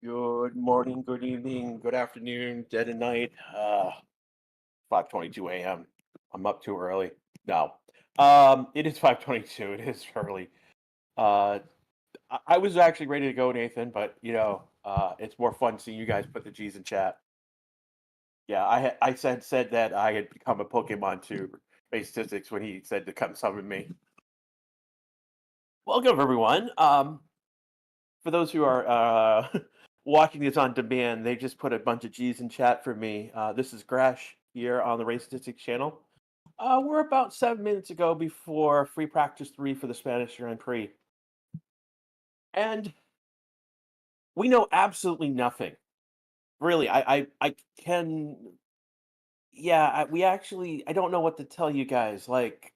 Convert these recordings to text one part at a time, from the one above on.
Good morning, good evening, good afternoon, dead of night. 5:22 a.m. I'm up too early. No. It is 5:22. It is early. Uh, I was actually ready to go, Nathan, but it's more fun seeing you guys put the G's in chat. Yeah, I said that I had become a Pokemon to base statistics when he said to come summon me. Welcome everyone. For those who are watching this on demand, they just put a bunch of G's in chat for me. This is Grash here on the Race Statistics channel. We're about 7 minutes ago before free practice 3 for the Spanish Grand Prix. And we know absolutely nothing. Really, I can, yeah, I don't know what to tell you guys. Like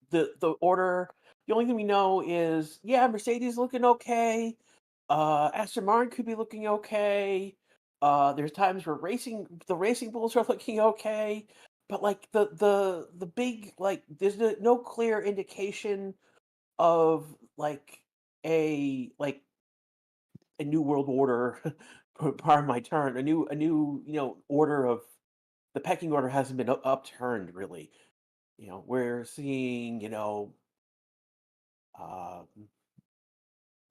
the order, the only thing we know is, yeah, Mercedes looking okay. Aston Martin could be looking okay. There's times where the racing bulls are looking okay, but like the big, like there's no clear indication of like a new world order. Pardon my turn. A new order of the pecking order hasn't been upturned really. We're seeing uh,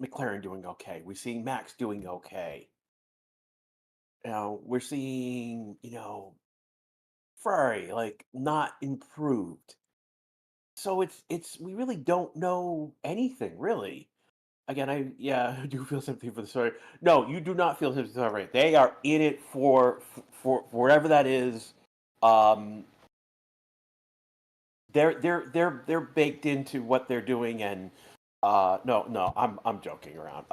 McLaren doing okay. We're seeing Max doing okay. We're seeing, Ferrari like not improved. So it's we really don't know anything really. Again, I yeah, I do feel sympathy for the story. No, you do not feel sympathy for the story. They are in it for whatever that is. Um, they're baked into what they're doing, and no, I'm joking around.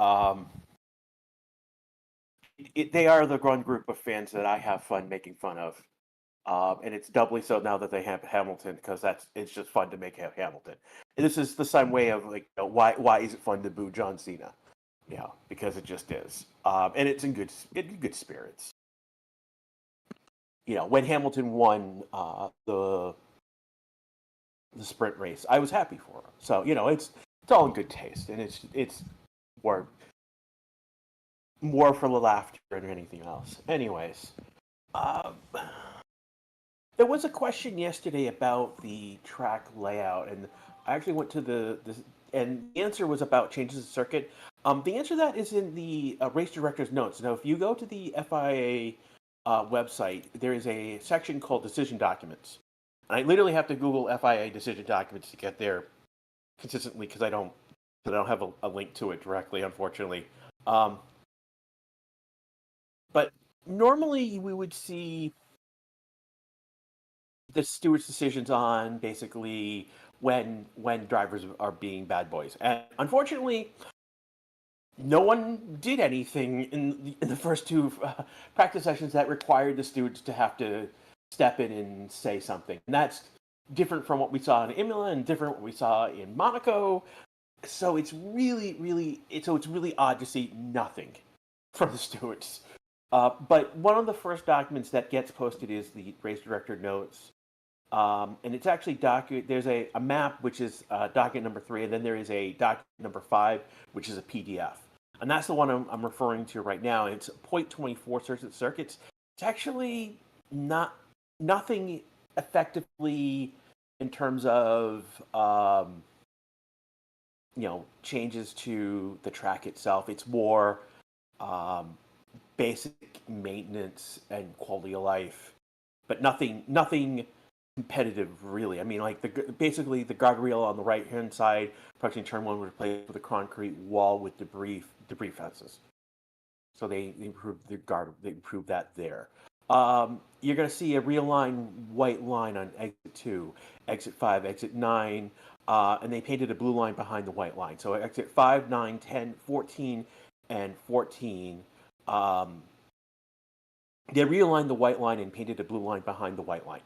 They are the one group of fans that I have fun making fun of. And it's doubly so now that they have Hamilton because it's just fun to make Hamilton. And this is the same way of like, why is it fun to boo John Cena? Because it just is, and it's in good spirits. When Hamilton won the sprint race, I was happy for him. So it's all in good taste, and it's more more for the laughter than anything else. Anyways, um, there was a question yesterday about the track layout, and I actually went to and the answer was about changes to circuit. The answer to that is in the race director's notes. Now, if you go to the FIA website, there is a section called decision documents. And I literally have to Google FIA decision documents to get there consistently because I don't have a link to it directly, unfortunately. Um, but normally we would see the steward's decisions on basically when drivers are being bad boys, and unfortunately, no one did anything in the first two practice sessions that required the stewards to have to step in and say something. And that's different from what we saw in Imola and different what we saw in Monaco. So it's really odd to see nothing from the stewards. But one of the first documents that gets posted is the race director notes, and it's actually there's a map, which is document number 3, and then there is a document number 5, which is a PDF. And that's the one I'm referring to right now. And it's 0.24 circuits. It's actually not nothing effectively in terms of changes to the track itself. It's more um, basic maintenance and quality of life, but nothing competitive really. I mean, like basically the guardrail on the right hand side, approaching turn one, was replaced with a concrete wall with debris fences. So they improved the guard. They improved that there. You're going to see a realigned white line on exit 2, exit 5, exit 9, and they painted a blue line behind the white line. So exit 5, 9, 10, 14, and 14. They realigned the white line and painted a blue line behind the white line.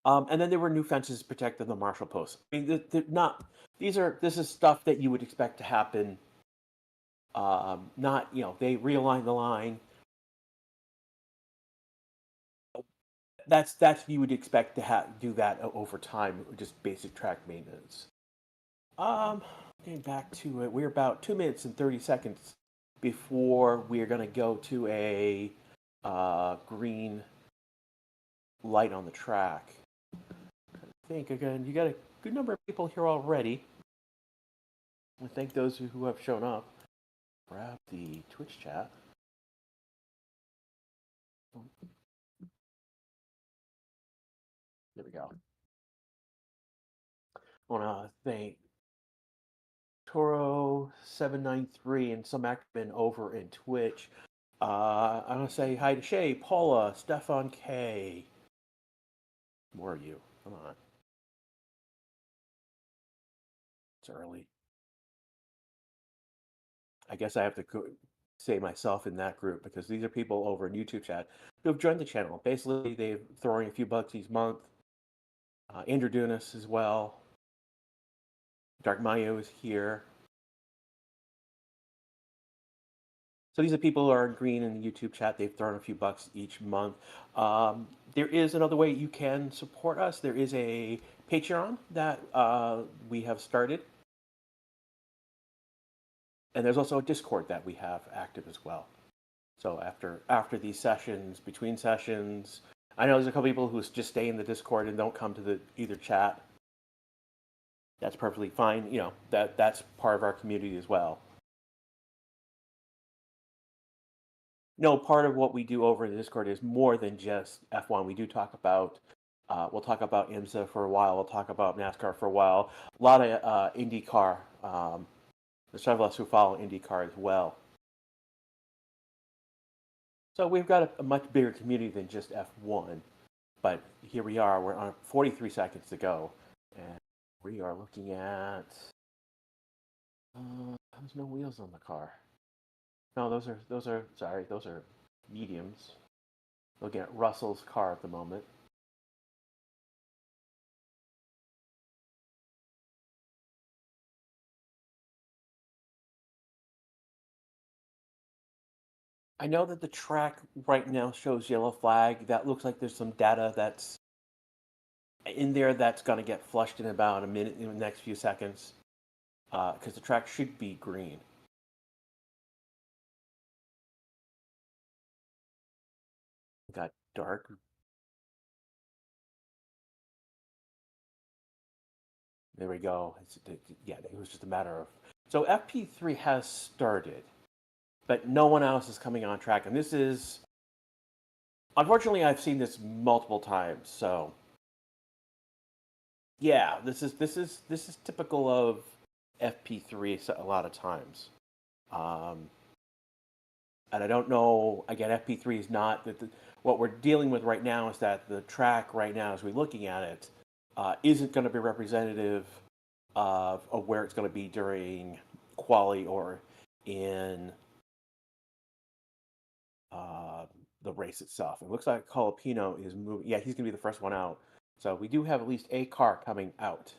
And then there were new fences to protect the marshal posts. I mean, they're not. This is stuff that you would expect to happen. Not they realigned the line. That's you would expect to do that over time, just basic track maintenance. Um, Getting back to it, we're about 2 minutes and 30 seconds before we're gonna go to a green light on the track. I think again, you got a good number of people here already. I thank those who have shown up. Grab the Twitch chat. There we go. I want to thank Toro793 and some active over in Twitch. I want to say hi to Shay, Paula, Stefan K. More of you. Come on. It's early. I guess I have to say myself in that group because these are people over in YouTube chat who have joined the channel. Basically, they're throwing a few bucks each month. Andrew Dunas as well. Dark Mayo is here. So these are people who are green in the YouTube chat. They've thrown a few bucks each month. There is another way you can support us. There is a Patreon that we have started. And there's also a Discord that we have active as well. So after these sessions, between sessions, I know there's a couple people who just stay in the Discord and don't come to the either chat. That's perfectly fine. You know, that's part of our community as well. No, part of what we do over in the Discord is more than just F1. We do talk about, we'll talk about IMSA for a while. We'll talk about NASCAR for a while. A lot of IndyCar. There's some of us who follow IndyCar as well. So we've got a much bigger community than just F1. But here we are. We're on 43 seconds to go, and we are looking at. There's no wheels on the car. No, those are sorry, those are mediums. Looking at Russell's car at the moment. I know that the track right now shows yellow flag. That looks like there's some data that's in there that's going to get flushed in about a minute in the next few seconds because the track should be green. It got dark. There we go. Yeah, it was just a matter of. So FP3 has started, but no one else is coming on track. And this is. Unfortunately, I've seen this multiple times. So. Yeah, this is typical of FP3 a lot of times. And I don't know. Again, FP3 is not that. What we're dealing with right now is that the track right now, as we're looking at it, isn't going to be representative of where it's going to be during quali or in the race itself. It looks like Colapino is moving. Yeah, he's going to be the first one out. So we do have at least a car coming out.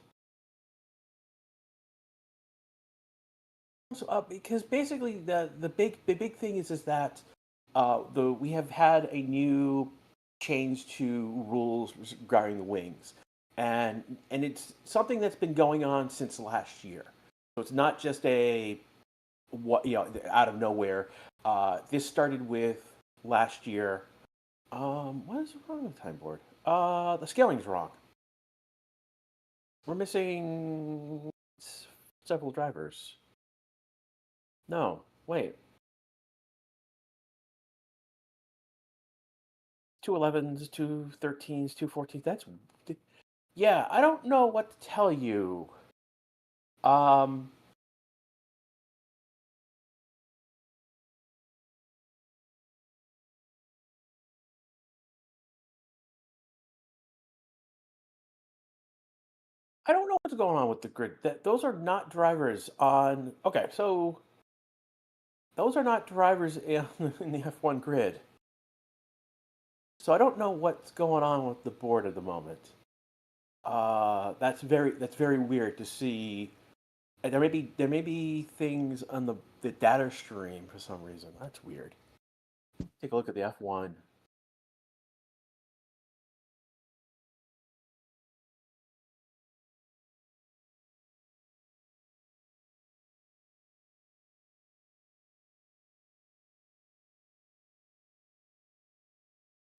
So, because basically the big thing is that we have had a new change to rules regarding the wings, and it's something that's been going on since last year. So it's not just a what out of nowhere. This started with last year. What is wrong with the time board? The scaling's wrong. We're missing several drivers. No, wait. 211s, 213s, 214s. Yeah, I don't know what to tell you. Um, I don't know what's going on with the grid. Those are not drivers on. Okay, so those are not drivers in the F1 grid. So I don't know what's going on with the board at the moment. That's very weird to see. And there may be things on the data stream for some reason. That's weird. Take a look at the F1.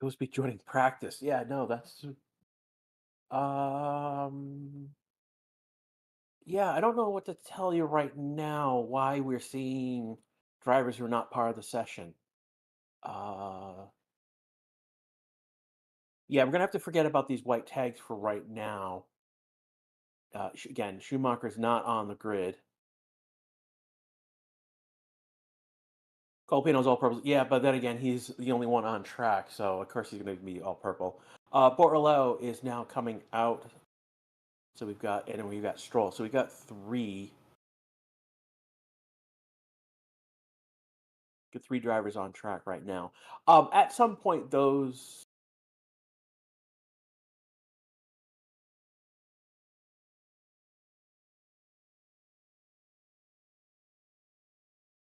Supposed to be joining practice. Yeah, no, that's um yeah, I don't know what to tell you right now why we're seeing drivers who are not part of the session. Uh yeah, we're gonna have to forget about these white tags for right now. Again, Schumacher's not on the grid. Colpino's all purple. Yeah, but then again, he's the only one on track, so of course he's going to be all purple. Bortolao is now coming out, so and then we've got Stroll. So we've got three drivers on track right now. At some point, those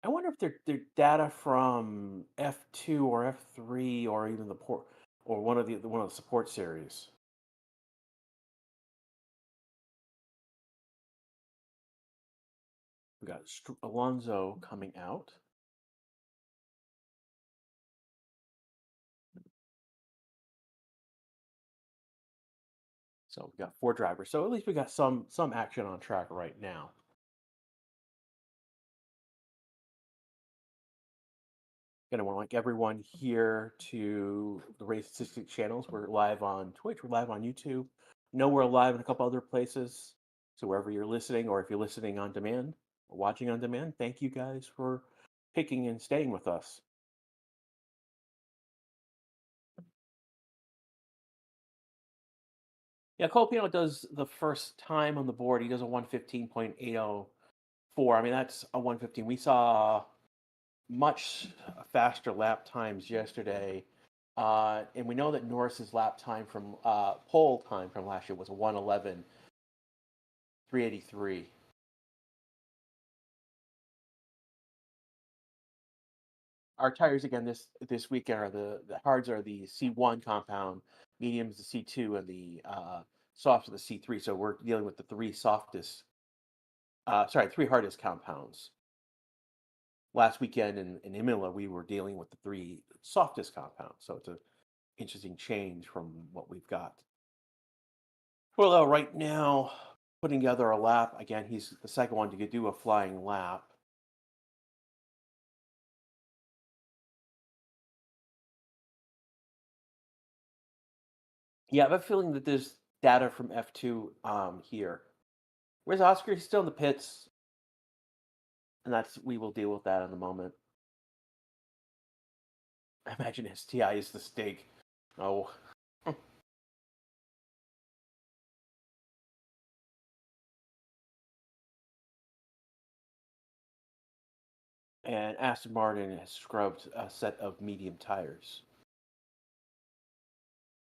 I wonder if they're data from F2 or F3 or even the port or one of the support series. We got Alonso coming out. So we got four drivers. So at least we got some action on track right now. Gonna want to like everyone here to the Race Statistic channels. We're live on Twitch. We're live on YouTube. Know we're live in a couple other places. So wherever you're listening, or if you're listening on demand or watching on demand, thank you guys for picking and staying with us. Yeah, Copino does the first time on the board. He does a 115.804. I mean, that's a 115. We saw much faster lap times yesterday. And we know that Norris's lap time from pole time from last year was 111.383. Our tires again this weekend are the hards are the C1 compound, mediums the C2, and the softs are the C3. So we're dealing with the three hardest compounds. Last weekend in Imola, we were dealing with the three softest compounds. So it's an interesting change from what we've got. Well, right now, putting together a lap. Again, he's the second one to do a flying lap. Yeah, I have a feeling that there's data from F2 here. Where's Oscar? He's still in the pits, and we will deal with that in a moment. I imagine STI is the stake. Oh. And Aston Martin has scrubbed a set of medium tires.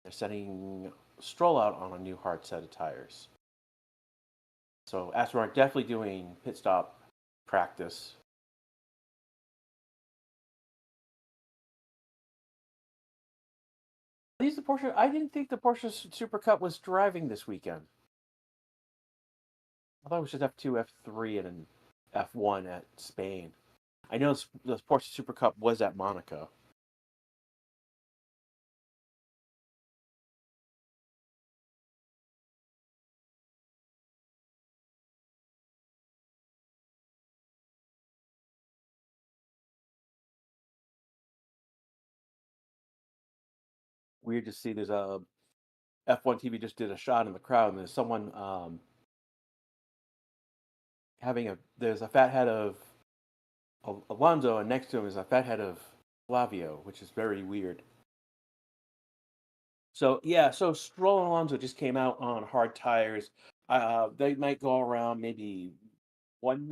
They're setting Stroll out on a new hard set of tires. So Aston Martin definitely doing pit stop practice. These the Porsche. I didn't think the Porsche Super Cup was driving this weekend. I thought it was just F2, F3, and then F1 at Spain. I know the Porsche Super Cup was at Monaco. Weird to see there's a F1 TV just did a shot in the crowd, and there's someone there's a fat head of Alonso, and next to him is a fat head of Flavio, which is very weird. So yeah, so Stroll and Alonso just came out on hard tires. They might go around maybe one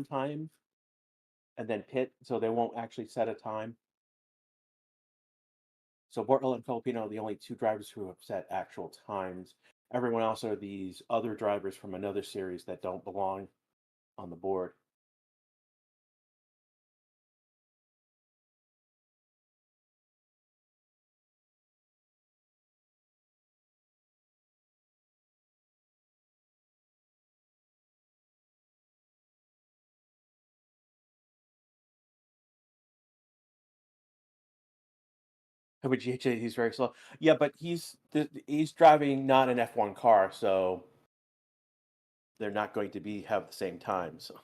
time, and then pit, so they won't actually set a time. So Bortolo and Filipino are the only two drivers who have set actual times. Everyone else are these other drivers from another series that don't belong on the board. But he's very slow. Yeah, but he's driving not an F1 car, so they're not going to be have the same time. So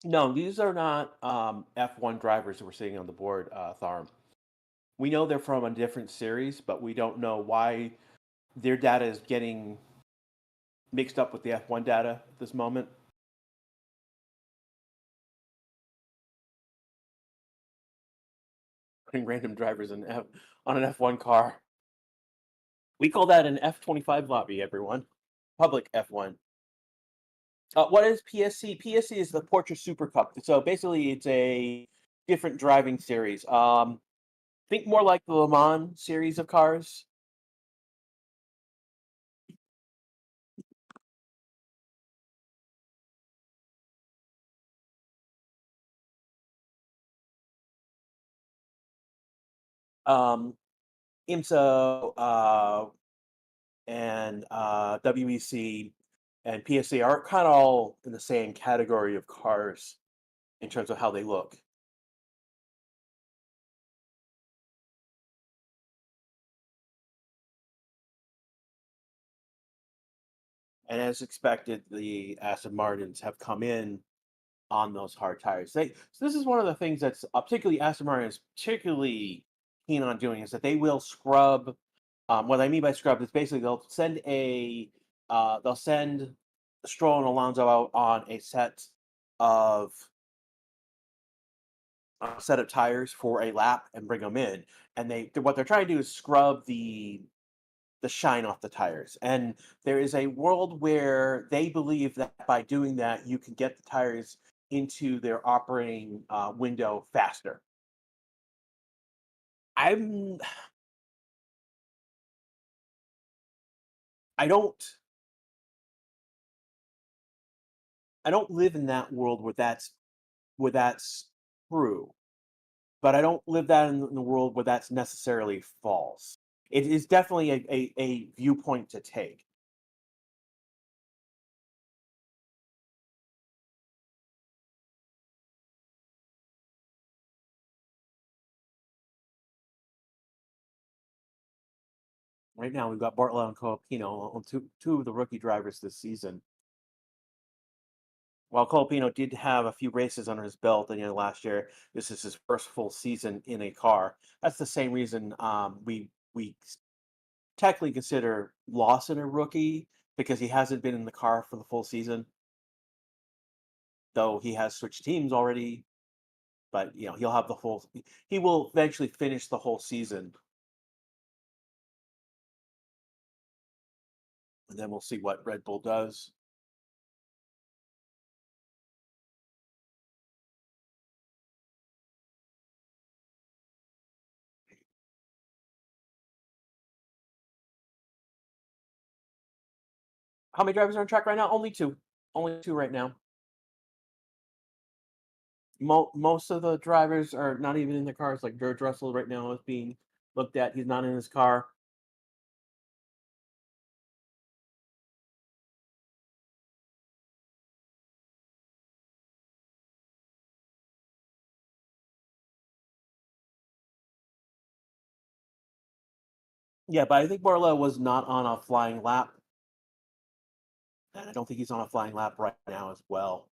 no, these are not F1 drivers that we're seeing on the board, Tharm. We know they're from a different series, but we don't know why their data is getting mixed up with the F1 data at this moment. Putting random drivers on an F1 car. We call that an F25 lobby, everyone. Public F1. What is PSC? PSC is the Porsche Super Cup. So basically, it's a different driving series. Think more like the Le Mans series of cars. Um, IMSA and WEC and PSA are kind of all in the same category of cars in terms of how they look. And as expected, the Aston Martins have come in on those hard tires. So this is one of the things that's particularly Aston Martin is particularly keen on doing is that they will scrub. What I mean by scrub is basically they'll send Stroll and Alonso out on of a set of tires for a lap and bring them in. And what they're trying to do is scrub the shine off the tires. And there is a world where they believe that by doing that, you can get the tires into their operating window faster. I'm I don't I don't live in that world where that's true, but I don't live that in the world where that's necessarily false. It is definitely a viewpoint to take. Right now, we've got Bartlett and Colapino on two of the rookie drivers this season. While Colapino did have a few races under his belt at the end of last year, this is his first full season in a car. That's the same reason we technically consider Lawson a rookie because he hasn't been in the car for the full season, though he has switched teams already. But he'll have the full. He will eventually finish the whole season, and then we'll see what Red Bull does. How many drivers are on track right now? Only two. Only two right now. Most of the drivers are not even in the cars. Like George Russell right now is being looked at. He's not in his car. Yeah, but I think Barlow was not on a flying lap, and I don't think he's on a flying lap right now as well.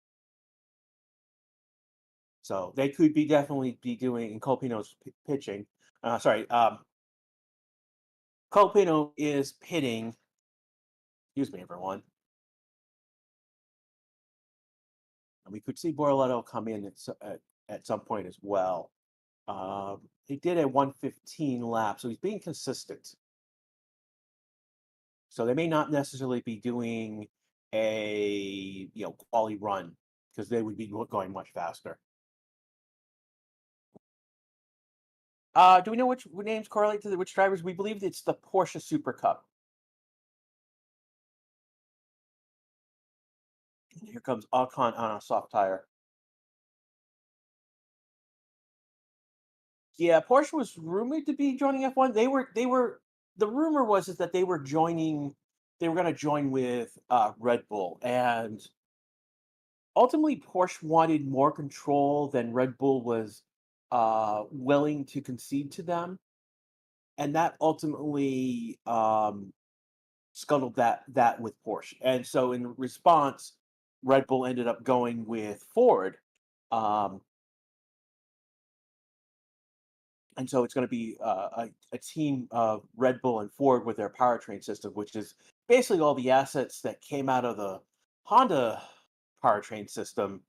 So they could be definitely be doing Colpino's pitching. Sorry, Colpino is pitting. Excuse me, everyone. And we could see Borletto come in at some point as well. He did a 115 lap, so he's being consistent. So they may not necessarily be doing a quality run because they would be going much faster. Do we know which names correlate to which drivers? We believe it's the Porsche Super Cup. And here comes Ocon on a soft tire. Yeah, Porsche was rumored to be joining F1. They were the rumor was is that they were going to join with Red Bull, and ultimately Porsche wanted more control than Red Bull was willing to concede to them, and that ultimately scuttled that with Porsche. And so in response, Red Bull ended up going with Ford. Um, and so it's going to be a team of Red Bull and Ford with their powertrain system, which is basically all the assets that came out of the Honda powertrain system,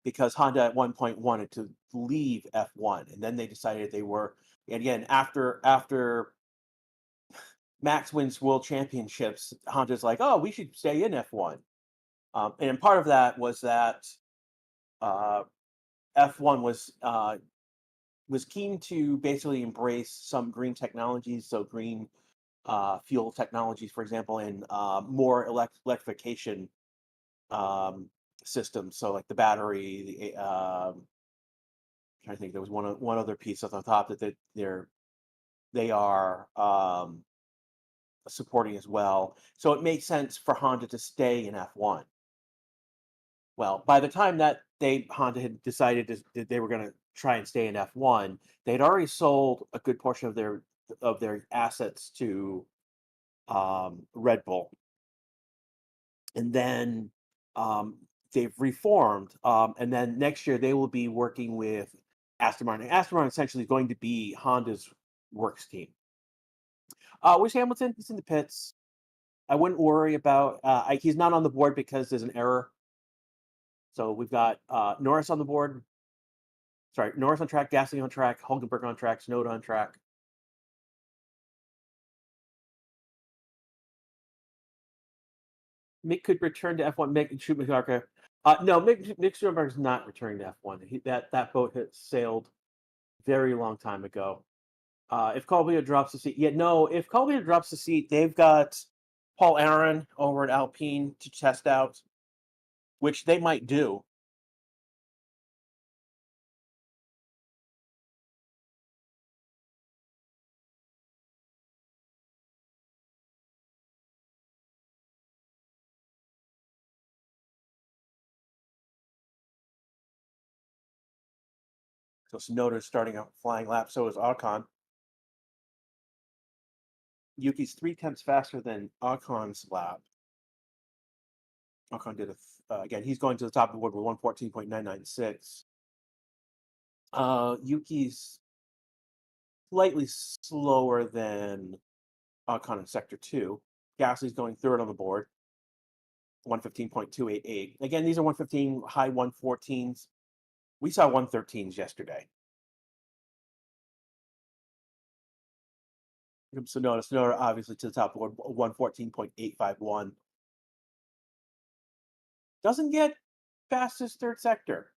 because Honda at one point wanted to leave F1, and then they decided they were, and again, after Max wins world championships, Honda's like, oh, we should stay in F1. And part of that was that uh, F1 was keen to basically embrace some green technologies, so green fuel technologies, for example, and more electrification um, systems. So like the battery, trying to think, there was one other piece at the top that they are supporting as well. So it makes sense for Honda to stay in F1. Well, by the time that Honda had decided that they were going to try and stay in F1, they'd already sold a good portion of their assets to Red Bull, and then they've reformed, and then next year they will be working with Aston Martin. Aston Martin essentially is going to be Honda's works team. Where's Hamilton? He's in the pits. I wouldn't worry about. He's not on the board because there's an error. So we've got Norris on the board. Sorry, Norris on track, Gasly on track, Hulkenberg on track, Snowden on track. Mick could return to F1. Mick and Schumacher. No, Mick Schumacher is not returning to F1. That boat had sailed very long time ago. If Colbia drops the seat, yeah, no. If Colbia drops the seat, they've got Paul Aaron over at Alpine to test out, which they might do. So Sonoda's starting out flying lap. So is Ocon. Yuki's 3 tenths faster than Ocon's lap. Ocon did again. He's going to the top of the board with 114.996. Yuki's slightly slower than Ocon in sector 2. Gasly's going third on the board, 115.288. Again, these are 115, high 114s. We saw 113s yesterday. So notice Sonoda obviously to the top of the board, 114.851. Doesn't get fastest third sector.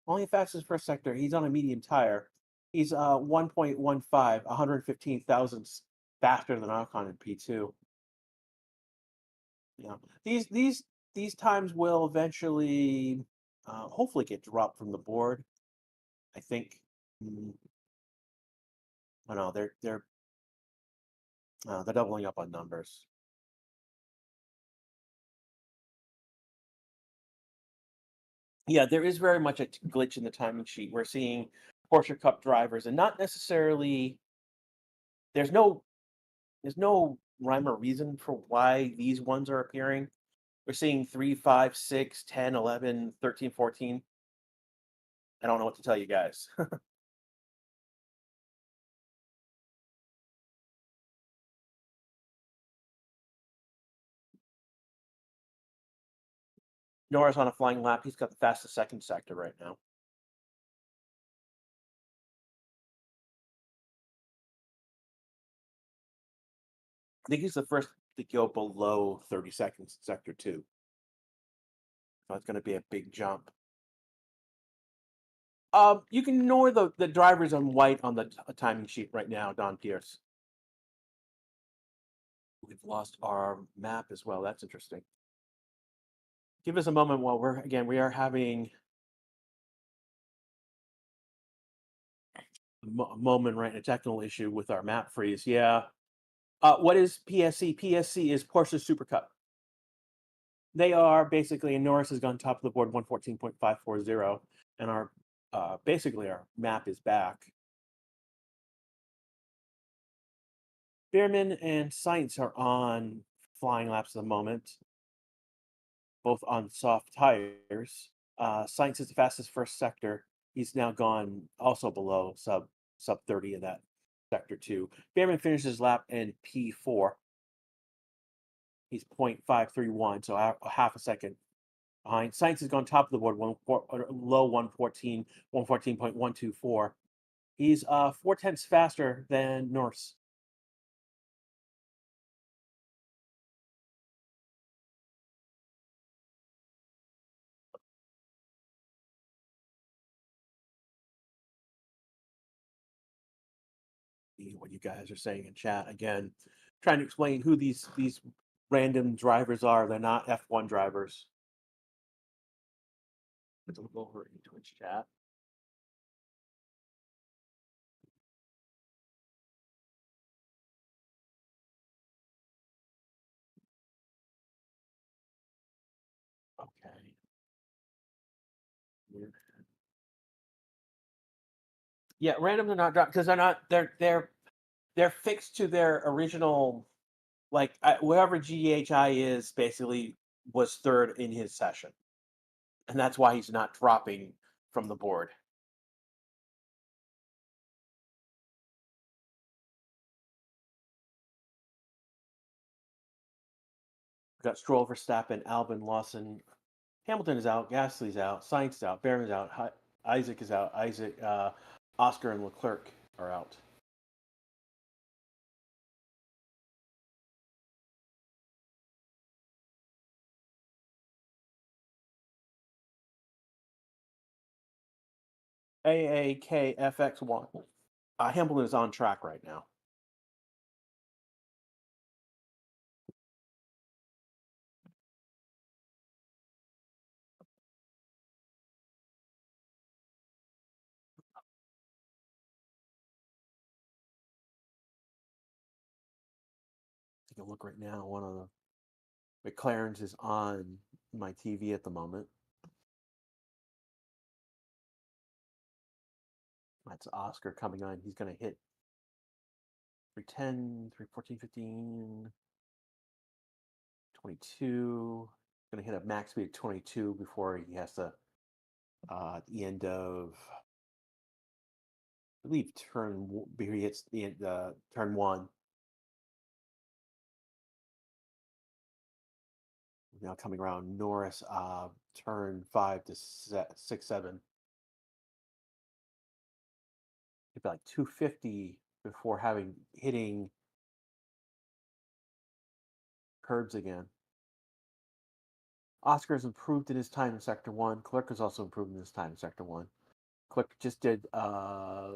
Only fastest first sector. He's on a medium tire. He's 1.15, 115 thousandths faster than Ocon in P2. Yeah, these times will eventually, hopefully, get dropped from the board. I think. I know they're doubling up on numbers. Yeah, there is very much a glitch in the timing sheet. We're seeing Porsche Cup drivers, and not necessarily. There's no there's no rhyme or reason for why these ones are appearing. We're seeing 3, 5, 6, 10, 11, 13, 14. I don't know what to tell you guys. Norris on a flying lap. He's got the fastest second sector right now. I think he's the first to go below 30 seconds in sector 2. So it's going to be a big jump. You can ignore the drivers on white on the timing sheet right now, Don Pierce. We've lost our map as well. That's interesting. Give us a moment while we are having moment, right? A technical issue with our map freeze. Yeah. What is PSC? PSC is Porsche Super Cup. They are basically, and Norris has gone top of the board 114.540, and our basically our map is back. Bierman and Sainz are on flying laps at the moment, both on soft tires. Sainz is the fastest first sector. He's now gone also below sub 30 in that sector two. Bierman finishes his lap in P4. He's 0.531, so half a second behind. Sainz has gone top of the board, low 114, 114.124. He's 4 tenths faster than Norris. What you guys are saying in chat again, trying to explain who these random drivers are. They're not F1 drivers. Let's look over in Twitch chat. Okay. Yeah, random are not drivers because they're fixed to their original, like whoever GHI is basically was third in his session, and that's why he's not dropping from the board. We've got Stroll, Verstappen, Albon, Lawson, Hamilton is out, Gasly's out, Sainz is out, Barron's out, Isaac is out, Oscar and Leclerc are out. AAKFX1. Hamilton is on track right now. Take a look right now. One of the McLarens is on my TV at the moment. That's Oscar coming on. He's going to hit 310, 314, 15, 22. Going to hit a max speed of 22 before he has to, at the end of, I believe, before he hits the end, turn one. Now coming around Norris, turn 5 to 6, 7. It'd be like 250 before hitting curbs again. Oscar has improved in his time in Sector 1. Clerk has also improved in his time in Sector 1. Clerk just did,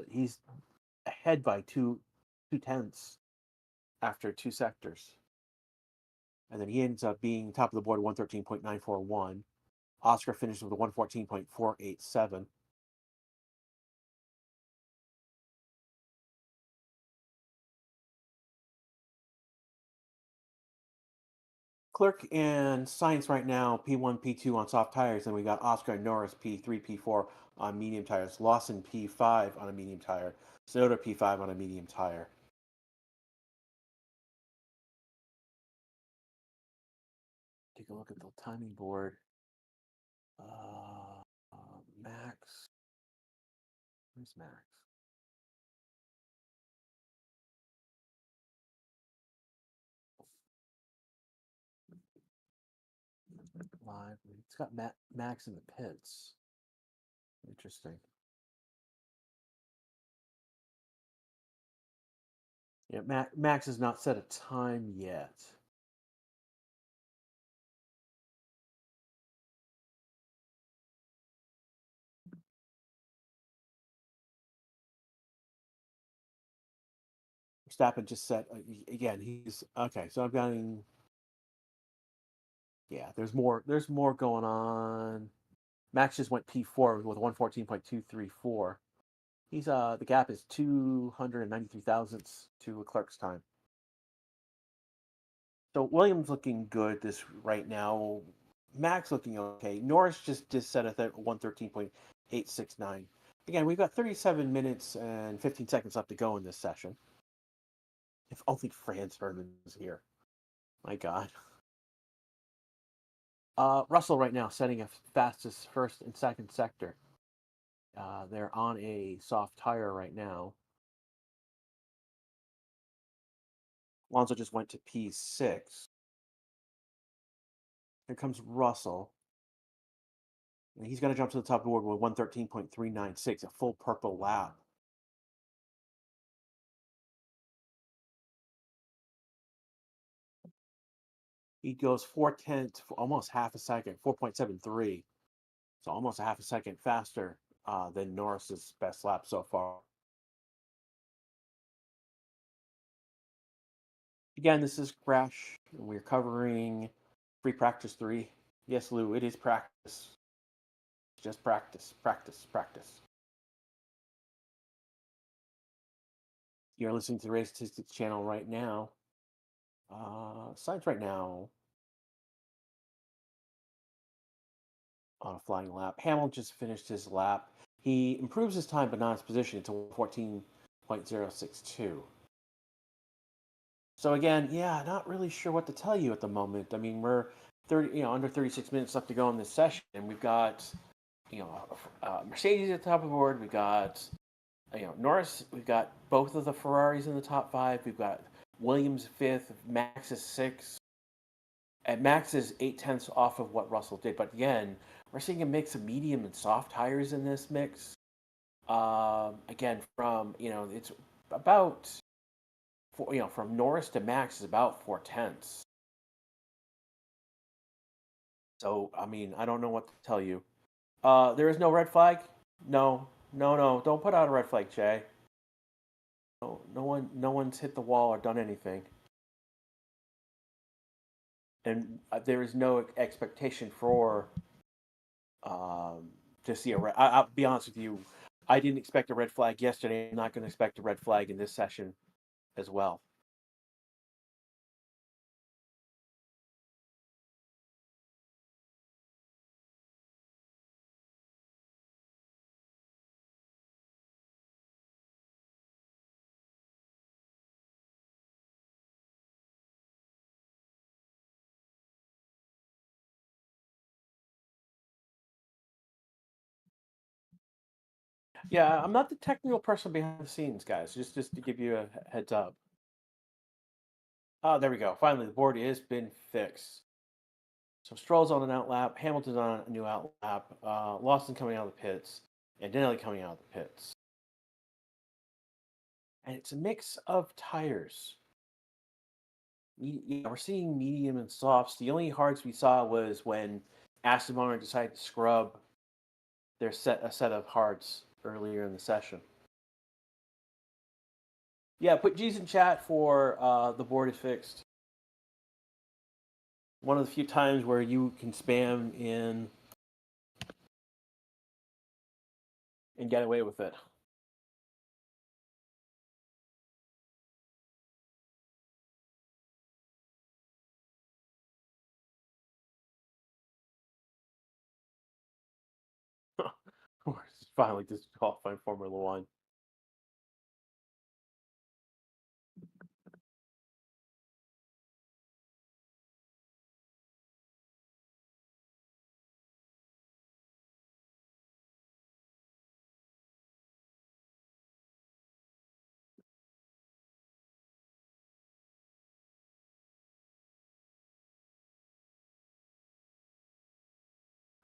he's ahead by 2 tenths after 2 sectors. And then he ends up being top of the board 113.941. Oscar finishes with a 114.487. Clerk and Science right now, P1, P2 on soft tires, and we got Oscar and Norris P3, P4 on medium tires. Lawson P5 on a medium tire. Sonoda P5 on a medium tire. Take a look at the timing board. Max. Where's Max? Live. It's got Max in the pits. Interesting. Yeah, Max has not set a time yet. Verstappen just set again. He's okay. So I'm going. Yeah, there's more. There's more going on. Max just went P4 with 114.234. He's the gap is 293 thousandths to Leclerc's time. So Williams looking good this right now. Max looking okay. Norris just set at 113.869. Again, we've got 37 minutes and 15 seconds left to go in this session. If only Franz Ferdinand was here. My God. Russell right now setting a fastest first and second sector. They're on a soft tire right now. Alonso just went to P6. Here comes Russell. And he's got to jump to the top of the board with 113.396, a full purple lap. He goes 4/10, almost half a second, 4.73. So almost a half a second faster than Norris's best lap so far. Again, this is Crash. We're covering free practice 3. Yes, Lou, it is practice. Just practice, practice, practice. You're listening to the Race Statistics channel right now. Sides right now on a flying lap. Hamilton just finished his lap. He improves his time, but not his position to 14.062. So again, yeah, not really sure what to tell you at the moment. I mean, we're under 36 minutes left to go in this session, and we've got, Mercedes at the top of the board. We've got, Norris. We've got both of the Ferraris in the top 5. We've got Williams 5th, Max is 6th, and Max is 8/10 off of what Russell did. But again, we're seeing a mix of medium and soft tires in this mix. Again, from it's about from Norris to Max is about 4/10. So I mean, I don't know what to tell you. There is no red flag. No, no, no. Don't put out a red flag, Jay. No, no one's hit the wall or done anything, and there is no expectation for to see a red. I'll be honest with you. I didn't expect a red flag yesterday. I'm not going to expect a red flag in this session as well. Yeah, I'm not the technical person behind the scenes, guys. Just to give you a heads up. Oh, there we go. Finally, the board has been fixed. So Stroll's on an out lap, Hamilton's on a new out lap, Lawson coming out of the pits, and Denelli coming out of the pits. And it's a mix of tires. We're seeing medium and softs. The only hards we saw was when Aston Martin decided to scrub a set of hards earlier in the session. Yeah, put G's in chat for the board is fixed. One of the few times where you can spam in and get away with it. Finally disqualifying Formula One.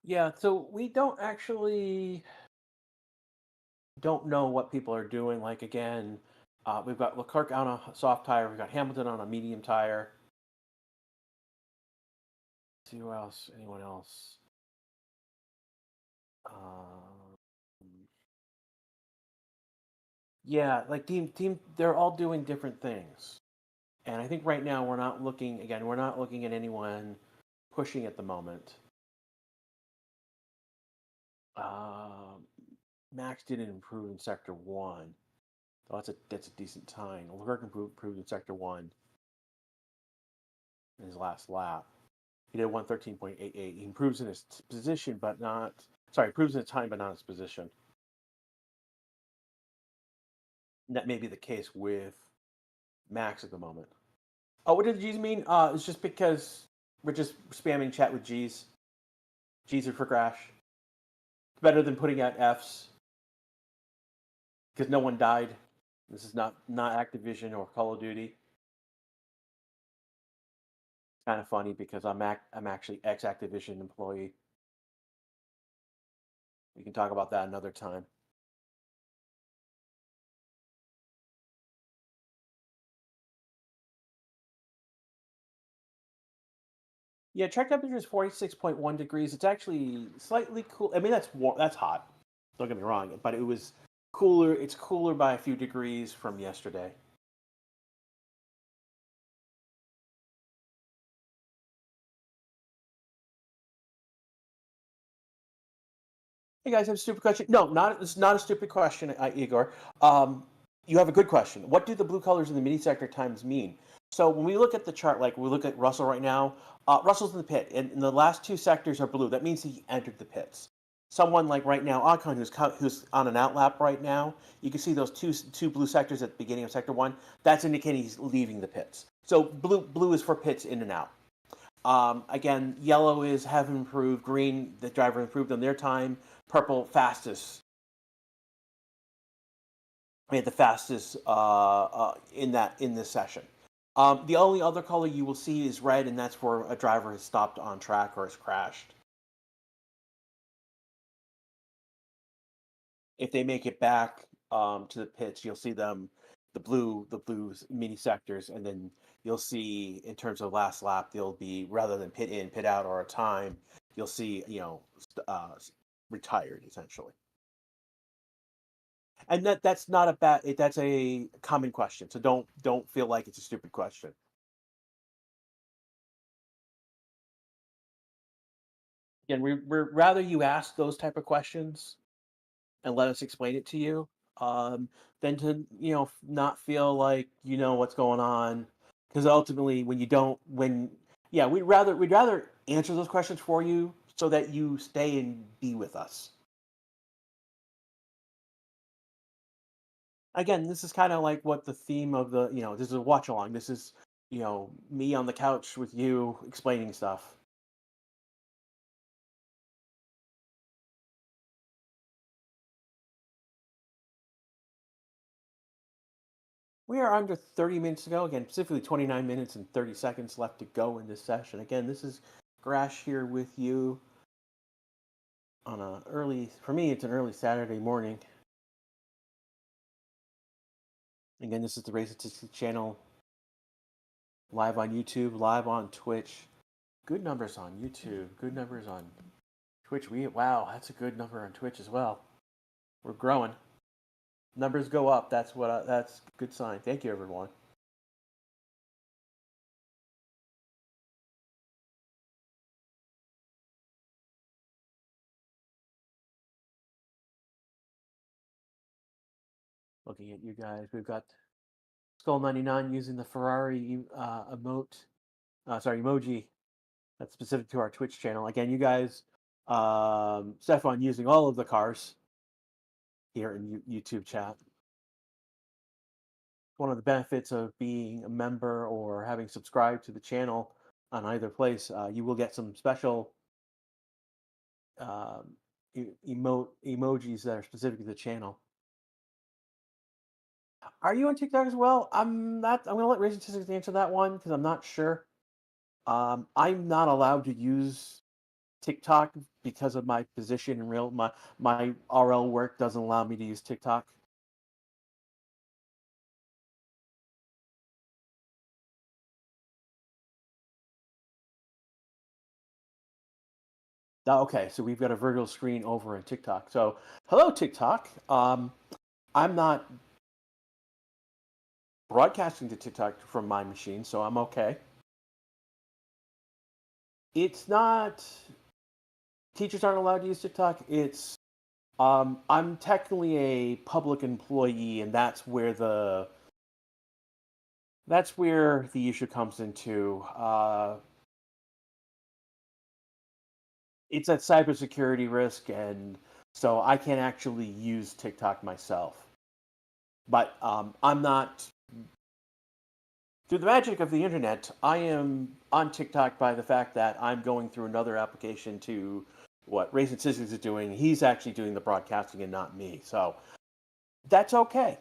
Yeah, so we don't know what people are doing. Like again, we've got Leclerc on a soft tire. We've got Hamilton on a medium tire. Let's see who else? Anyone else? Um, yeah, like team. They're all doing different things, and I think right now we're not looking. Again, we're not looking at anyone pushing at the moment. Um, Max didn't improve in Sector 1. Oh, that's a decent time. Leclerc improved in Sector 1 in his last lap. He did 113.88. He improves in his position, but not. Sorry, improves in his time, but not his position. And that may be the case with Max at the moment. Oh, what did the G's mean? It's just because we're just spamming chat with G's. G's are for Crash. It's better than putting out F's because no one died. This is not Activision or Call of Duty. It's kind of funny because I'm actually ex Activision employee. We can talk about that another time. Yeah, track temperature is 46.1 degrees. It's actually slightly cool. I mean, that's hot. Don't get me wrong, but it was cooler. It's cooler by a few degrees from yesterday. Hey guys, I have a stupid question. No, it's not a stupid question, Igor. You have a good question. What do the blue colors in the mini sector times mean? So when we look at the chart, like we look at Russell right now, Russell's in the pit, and the last two sectors are blue. That means he entered the pits. Someone like right now, Akon, who's on an outlap right now, you can see those two blue sectors at the beginning of sector 1. That's indicating he's leaving the pits. So blue is for pits in and out. Again, yellow is have improved. Green, the driver improved on their time. Purple, fastest. I mean, the fastest in this session. The only other color you will see is red, and that's where a driver has stopped on track or has crashed. If they make it back to the pits, you'll see them, the blue mini sectors, and then you'll see in terms of last lap, they'll be rather than pit in, pit out, or a time, you'll see retired essentially. And that's not a bad. That's a common question, so don't feel like it's a stupid question. Again, we're rather you ask those type of questions and let us explain it to you, than to not feel like you know what's going on. Because ultimately, when you don't, when yeah, we'd rather answer those questions for you so that you stay and be with us. Again, this is kind of like what the theme of this is a watch along. This is me on the couch with you explaining stuff. We are under 30 minutes to go. Again, specifically 29 minutes and 30 seconds left to go in this session. Again, this is Grash here with you on for me, it's an early Saturday morning. Again, this is the Race Statistics channel, live on YouTube, live on Twitch. Good numbers on YouTube, good numbers on Twitch. Wow, that's a good number on Twitch as well. We're growing. Numbers go up. That's a good sign. Thank you, everyone. Looking at you guys, we've got Skull99 using the Ferrari emoji that's specific to our Twitch channel. Again, you guys, Stefan using all of the cars here in YouTube chat. One of the benefits of being a member or having subscribed to the channel on either place, you will get some special emojis that are specific to the channel. Are you on TikTok as well? I'm not. I'm gonna let Racing Statistics answer that one because I'm not sure. I'm not allowed to use TikTok because of my position in my RL work doesn't allow me to use TikTok. Okay, so we've got a vertical screen over in TikTok. So hello TikTok. I'm not broadcasting to TikTok from my machine, so I'm okay. It's not. Teachers aren't allowed to use TikTok. It's I'm technically a public employee, and that's where the issue comes into. It's a cybersecurity risk, and so I can't actually use TikTok myself. But I'm not through the magic of the internet. I am on TikTok by the fact that I'm going through another application to what Raisin Scissors is doing. He's actually doing the broadcasting and not me, so that's okay.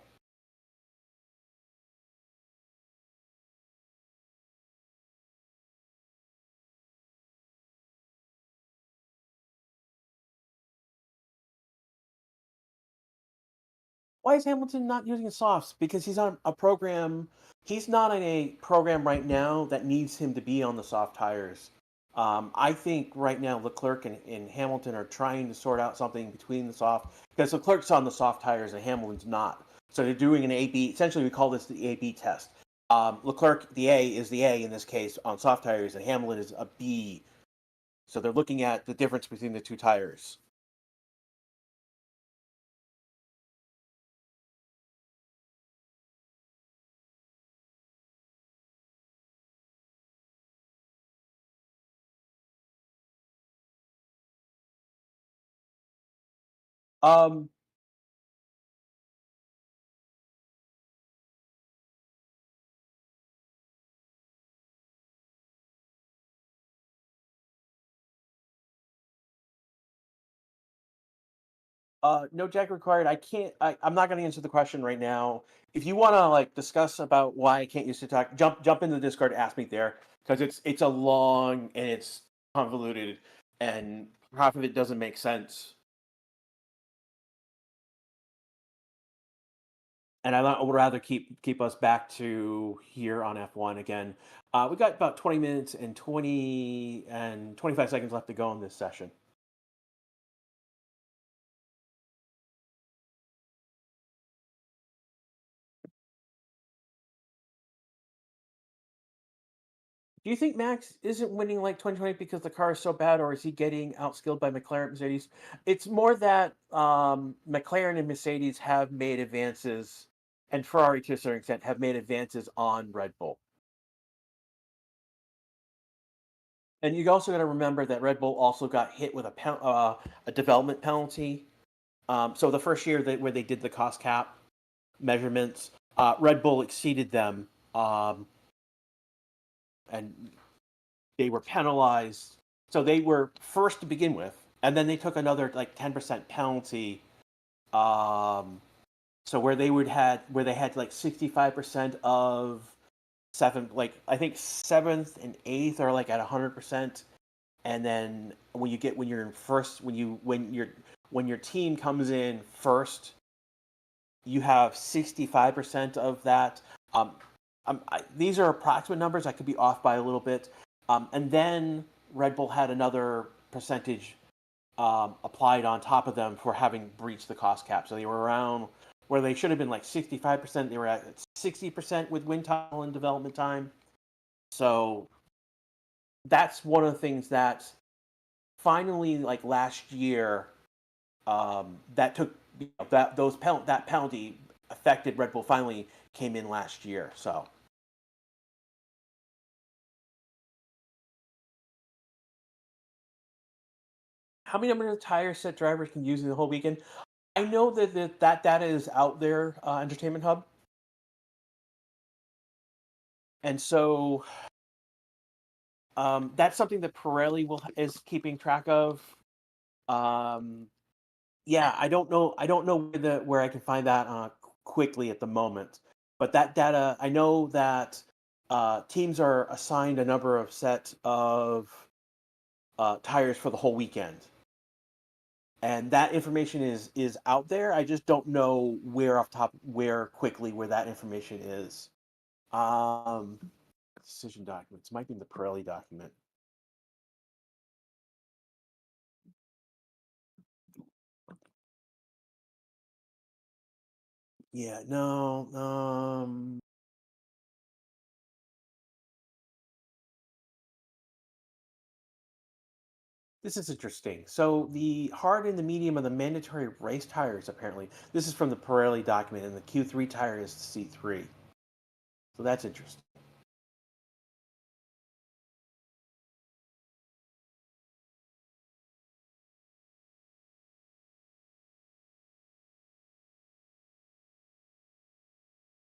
Why is Hamilton not using softs? Because he's on a program. He's not in a program right now that needs him to be on the soft tires. I think right now Leclerc and Hamilton are trying to sort out something between the soft because Leclerc's on the soft tires and Hamilton's not. So they're doing an A/B. Essentially, we call this the A/B test. Leclerc, the A is the A in this case on soft tires, and Hamilton is a B. So they're looking at the difference between the two tires. Um, no jack required. I can't. I'm not going to answer the question right now. If you want to like discuss about why I can't use TikTok, jump into the Discord, ask me there because it's a long and it's convoluted, and half of it doesn't make sense. And would rather keep us back to here on F1 again. We got about 20 minutes and 25 seconds left to go in this session. Do you think Max isn't winning like 2020 because the car is so bad, or is he getting outskilled by McLaren and Mercedes? It's more that McLaren and Mercedes have made advances, and Ferrari to a certain extent have made advances on Red Bull. And you also got to remember that Red Bull also got hit with a development penalty. So the first year where they did the cost cap measurements, Red Bull exceeded them, and they were penalized. So they were first to begin with, and then they took another like 10% penalty. Um, so where they had like 65% of seventh, like I think seventh and eighth are like at 100%, and then when you're in first, when your team comes in first, you have 65% of that. Um, these are approximate numbers. I could be off by a little bit. And then Red Bull had another percentage applied on top of them for having breached the cost cap. So they were around where they should have been like 65%. They were at 60% with win time and development time. So that's one of the things that finally, like last year, that took that penalty affected Red Bull finally came in last year. So how many number of tires set drivers can use in the whole weekend? I know that data is out there, Entertainment Hub, and so that's something that Pirelli is keeping track of. Um, yeah, I don't know. I don't know where I can find that quickly at the moment. But that data, I know that teams are assigned a number of sets of tires for the whole weekend, and that information is out there. I just don't know where quickly where that information is. Um, decision documents might be in the Pirelli document. Yeah, no, This is interesting. So the hard and the medium are the mandatory race tires. Apparently, this is from the Pirelli document, and the Q3 tire is the C3. So that's interesting.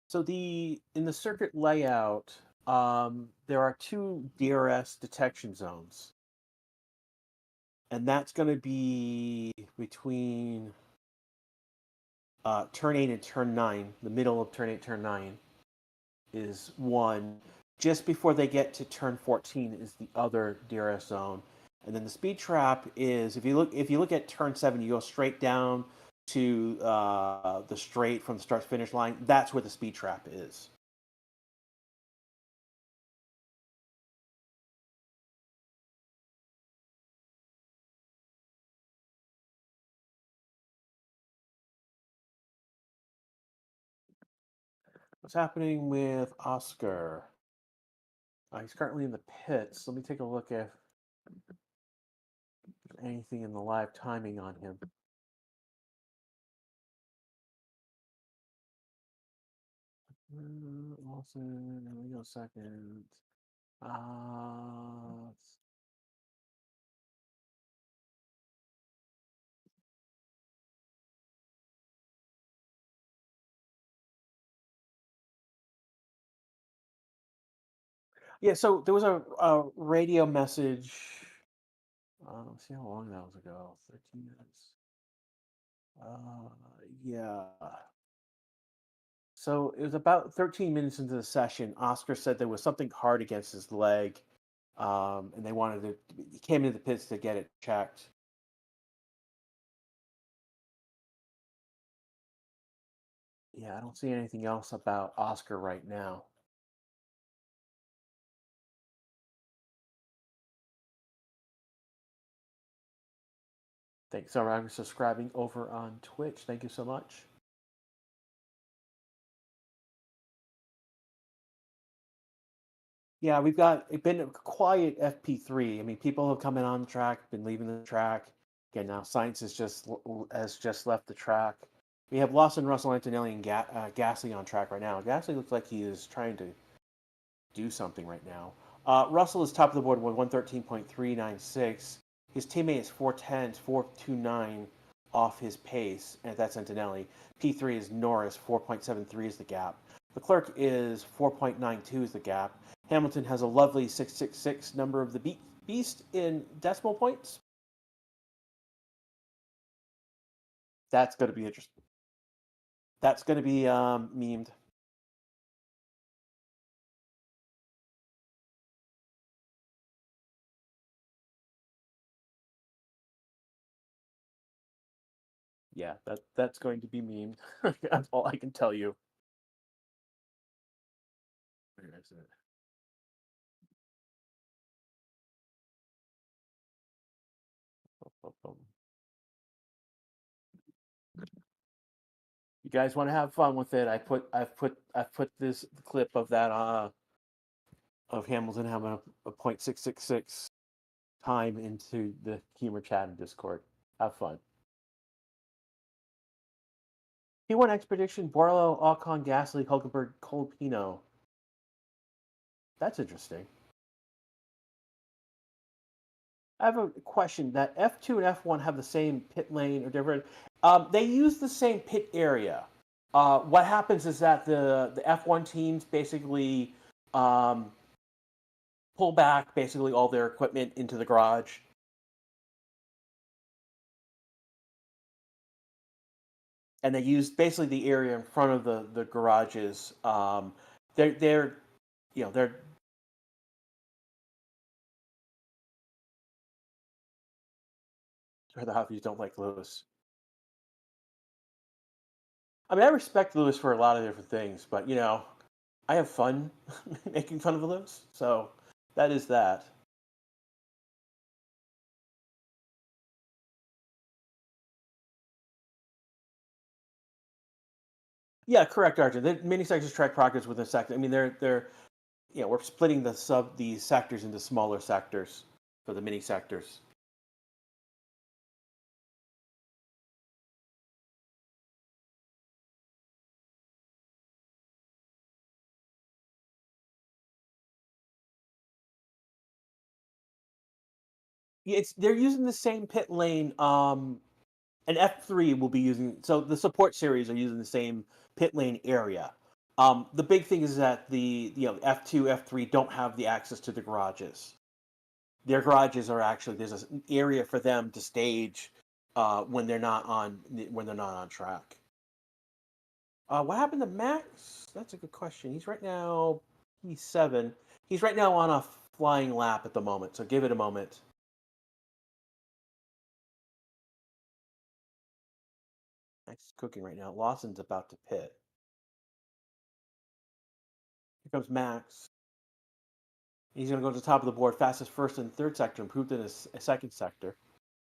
So the in the circuit layout, there are two DRS detection zones, and that's going to be between turn 8 and turn 9. The middle of turn 8, turn 9 is one. Just before they get to turn 14 is the other DRS zone, and then the speed trap is if you look at turn 7, you go straight down to the straight from the start to finish line. That's where the speed trap is. What's happening with Oscar? He's currently in the pits. Let me take a look at anything in the live timing on him. Lawson, let me go a second. Uh, yeah, so there was a radio message. Let's see how long that was ago. 13 minutes. Uh, yeah. So it was about 13 minutes into the session. Oscar said there was something hard against his leg, and they wanted to. He came into the pits to get it checked. Yeah, I don't see anything else about Oscar right now. Thanks so much for subscribing over on Twitch. Thank you so much. Yeah, we've got it's been a quiet FP3. I mean, people have come in on the track, been leaving the track. Again, now Science has just left the track. We have Lawson, Russell, Antonelli, and Gasly on track right now. Gasly looks like he is trying to do something right now. Russell is top of the board with 113.396. His teammate is 410s, 429 off his pace, and that's Antonelli. P3 is Norris, 4.73 is the gap. Leclerc is 4.92 is the gap. Hamilton has a lovely 666 number of the beast in decimal points. That's going to be interesting. That's going to be memed. Yeah, that's going to be memed. That's all I can tell you. Where is it? You guys want to have fun with it? I've put this clip of that of Hamilton having a .666 time into the humor chat and Discord. Have fun. P1 Expedition, Borlo, Alcon, Gasly, Hulkenberg, Colpino. That's interesting. I have a question. That F2 and F1 have the same pit lane or different. They use the same pit area. What happens is that the F1 teams basically um, pull back basically all their equipment into the garage, and they use basically the area in front of the garages. They're they're the Huffies don't like Lewis. I mean, I respect Lewis for a lot of different things, but I have fun making fun of Lewis, so that is that. Yeah, correct, Arjun. The mini sectors track progress within sector. I mean, they're we're splitting the sectors into smaller sectors for the mini sectors. Yeah, it's they're using the same pit lane. And F3 will be using, so the support series are using the same pit lane area. The big thing is that the F2, F3 don't have the access to the garages. Their garages are actually there's an area for them to stage when they're not on track. What happened to Max? That's a good question. He's right now P7. He's right now on a flying lap at the moment, so give it a moment. Max is cooking right now. Lawson's about to pit. Here comes Max. He's going to go to the top of the board, fastest first and third sector, improved in his second sector.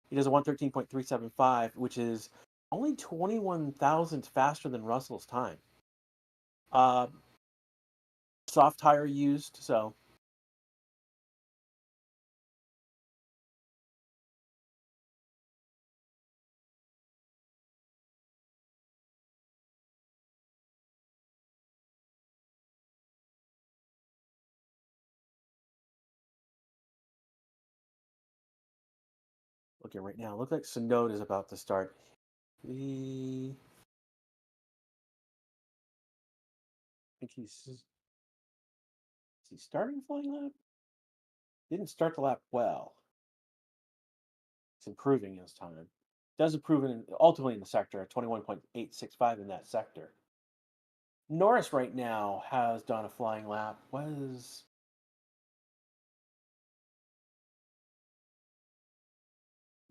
He does a 113.375, which is only 21 thousandths faster than Russell's time. Uh, Soft tire used, so looking right now, looks like Sonoda is about to start. I think is he starting flying lap? Didn't start the lap well. It's improving his time. Does improve ultimately in the sector at 21.865 in that sector. Norris right now has done a flying lap. Was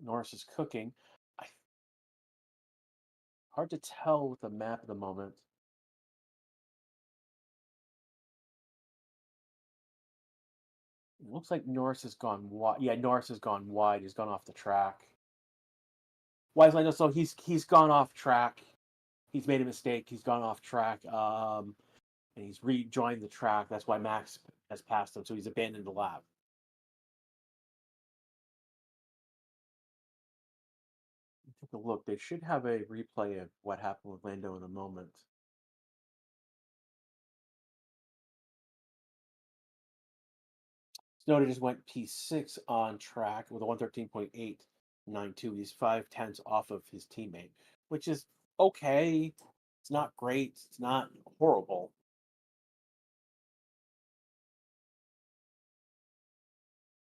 Norris is cooking. I, hard to tell with the map at the moment. It looks like Norris has gone wide. Yeah, Norris has gone wide. He's gone off the track. Wisely, so he's gone off track. He's made a mistake. He's gone off track. And he's rejoined the track. That's why Max has passed him. So he's abandoned the lap. Take a look. They should have a replay of what happened with Lando in a moment. Snowden just went P6 on track with a 113.892. He's 5 tenths off of his teammate, which is okay. It's not great. It's not horrible.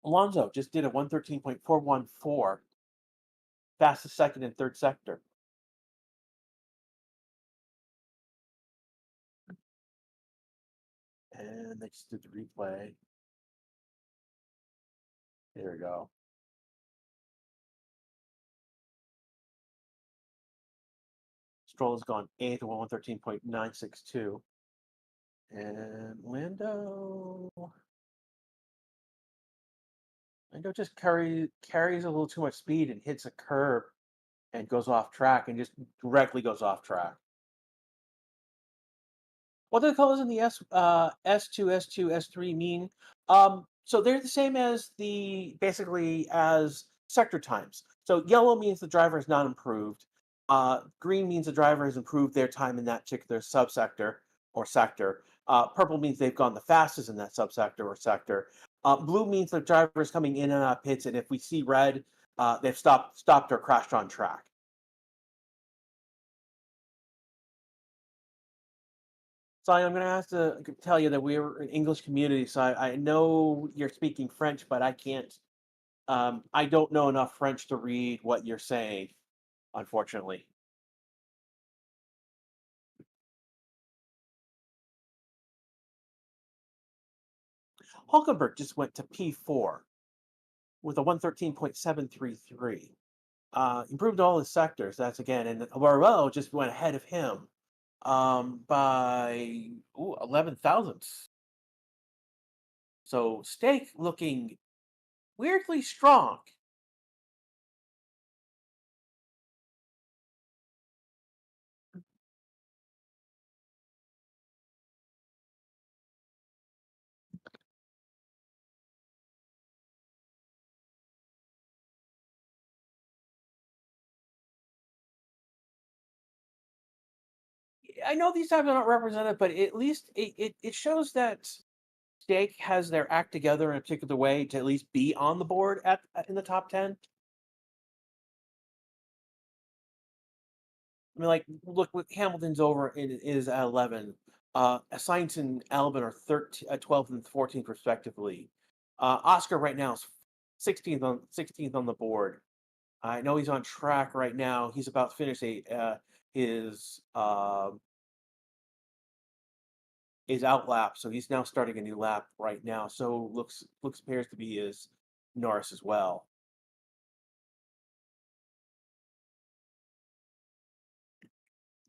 Alonso just did a 113.414, fastest second and third sector. And they just did the replay. There we go. Stroll has gone 8th with 113.962. And Lando just carries a little too much speed and hits a curb and goes off track and just directly goes off track. What do the colors in the S2, S2, S3 mean? So they're the same as basically as sector times. So yellow means the driver is not improved. Green means the driver has improved their time in that particular subsector or sector. Purple means they've gone the fastest in that subsector or sector. Blue means the driver is coming in and out of pits, and if we see red, they've stopped or crashed on track. So I'm going to have to tell you that we're an English community, so I know you're speaking French, but I can't. I don't know enough French to read what you're saying, unfortunately. Hulkenberg just went to P4 with a 113.733. Improved all his sectors. That's again, and Barrow just went ahead of him by 11 thousandths. So Stake looking weirdly strong. I know these times are not represented, but at least it shows that Stake has their act together in a particular way to at least be on the board in the top 10. I mean, like, look, with Hamilton's over is at 11. Science and Albin are 13, 12th and 14th respectively. Oscar right now is 16th on the board. I know he's on track right now. He's about to finish his out lap, so he's now starting a new lap right now. So looks appears to be is Norris as well.